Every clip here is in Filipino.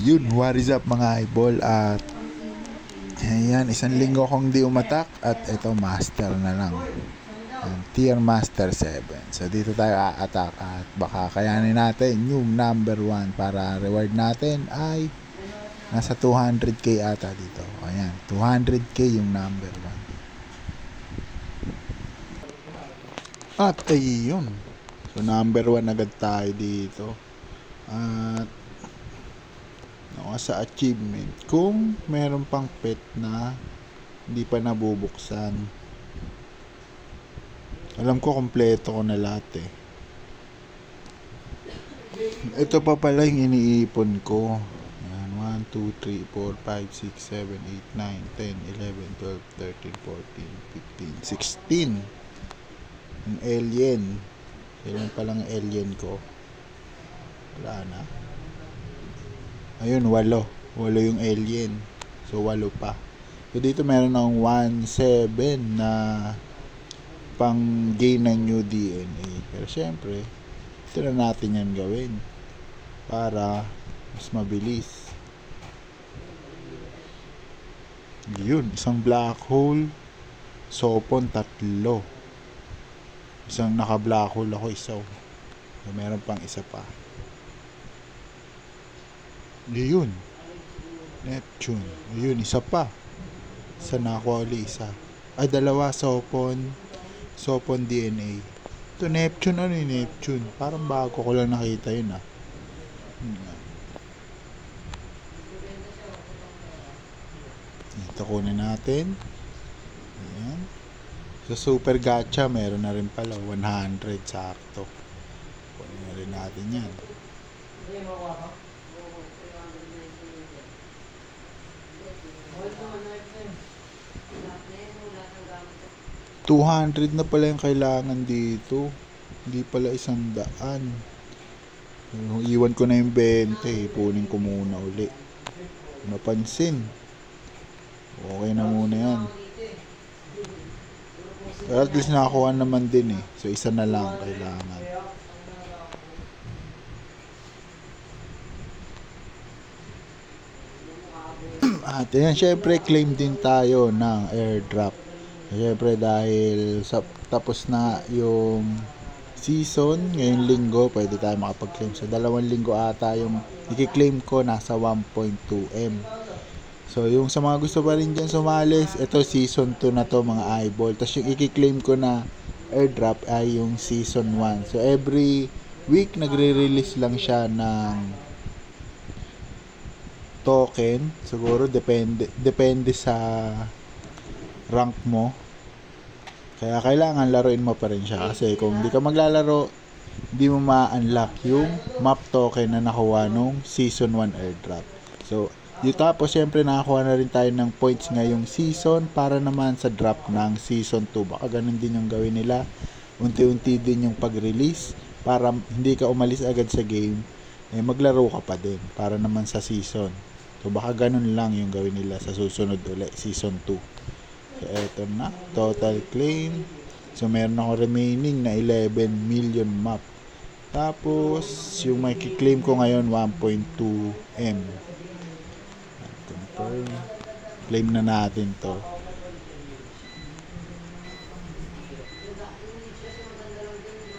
Yun, what is up mga idol? At ayan, isang linggo kong di umatak at ito master na lang. Tier Master 7. So dito tayo a-attack at baka kayanin natin yung number 1 para reward natin ay nasa 200k ata dito. Ayan, 200k yung number 1. At ayun. So number 1 agad tayo dito. At sa achievement, kung meron pang pet na hindi pa nabubuksan, alam ko kompleto ko na lahat eh. Ito pa pala yung iniipon ko. Ayan, 1, 2, 3, 4, 5, 6, 7, 8, 9, 10, 11, 12, 13, 14, 15, 16. Yung alien. Kailan palang alien ko? Wala na. Ayun, 8 yung alien. So 8 pa. So dito meron ng 1-7 na pang gain ng new DNA. Pero syempre, ito na natin yan gawin para mas mabilis. Yun, isang black hole, sopon 3. Isang naka black hole ako, isa. So, meron pang isa pa. Yun, Neptune. Yun, isa pa. Isa nakuha ulit, isa. Ay, 2, Sopon DNA. Ito Neptune, ano yung Neptune? Parang bago ko lang nakita yun ah. Ito kunin natin. Ayan. Sa Super Gacha meron na rin pala 100 sakto. Kunin na rin natin yan. 200 na pala yung kailangan dito. Hindi pala 100. Iwan ko na yung 20. Punin ko muna uli. Napansin. Okay na muna yan. Pero at least nakakuha naman din eh. So isa na lang kailangan. At yan, syempre claim din tayo ng airdrop. Siyempre dahil tapos na yung season, ngayong linggo pwede tayo makapag-claim. So 2 linggo ata yung i-claim ko, nasa 1.2M. So yung sa mga gusto pa rin dyan sumali, ito season 2 na to mga eyeball. Tapos yung i-claim ko na airdrop ay yung season 1. So every week nagre-release lang siya ng token. Siguro depende sa rank mo. Kaya kailangan laruin mo pa rin siya. Kasi kung hindi ka maglalaro, hindi mo ma-unlock yung map token na nakuha nung season 1 airdrop. So, dito tapos syempre nakakuha na rin tayo ng points ngayong season para naman sa drop ng season 2. Baka ganun din yung gawin nila. Unti-unti din yung pag-release para hindi ka umalis agad sa game. Maglaro ka pa din para naman sa season. So, baka ganun lang yung gawin nila sa susunod ulit, season 2. So, eto na. Total claim. So, meron ako remaining na 11 million map. Tapos, yung may claim ko ngayon, 1.2M. Confirm. Claim na natin to.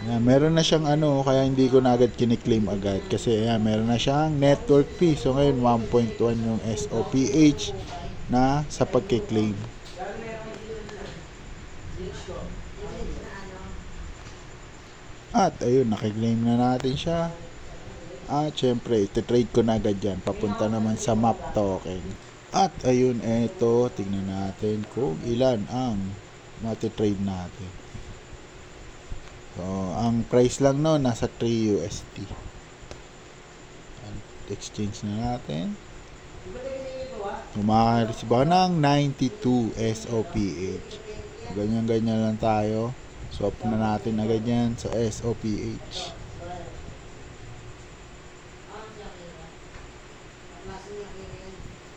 Ayan, meron na siyang kaya hindi ko na agad kiniklaim agad. Kasi, ayan, meron na siyang network fee. So, ngayon, 1.1 yung SOPH na sa pagkiklaim. At ayun, nakiklaim na natin siya. At syempre, iti-trade ko na agad yan. Papunta naman sa map token. At ayun, eto, tignan natin kung ilan ang mati-trade natin. So, ang price lang no, nasa 3 USD. Exchange na natin. So, makaka-receive ako ng 92 SOPH. Ganyan-ganyan lang tayo. Swap na natin agad yan sa SOPH.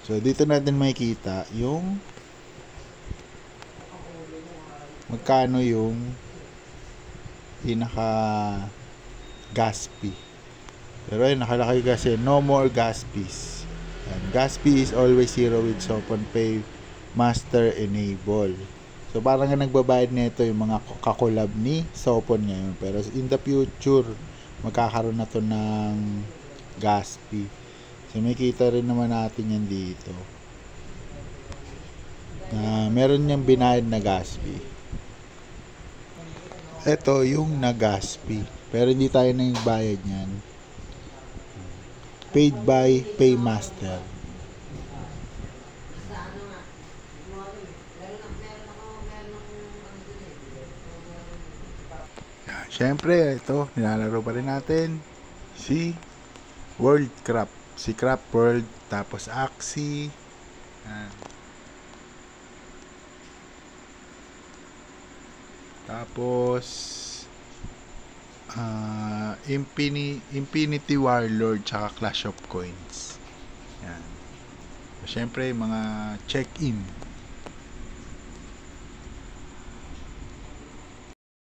So, dito natin makikita yung magkano yung pinaka gas fee. Pero ayun, nakalaki kasi no more gas fees. And Gaspi is always zero with Sopon Pay Master Enable. So parang nga nagbabayad nito yung mga kakolab ni Sopon ngayon. Pero in the future, magkakaroon na to ng Gaspi. So may kita rin naman natin yan dito. Meron niyang binayad na Gaspi. Ito yung na-Gaspi. Pero hindi tayo nagbayad niyan. Paid by Paymaster. Siyempre, ito, nilalaro pa rin natin si World Craft. Si Craft World, tapos Axie. Tapos Infinity Warlord tsaka Clash of Coins. Yan. Siyempre, mga check-in.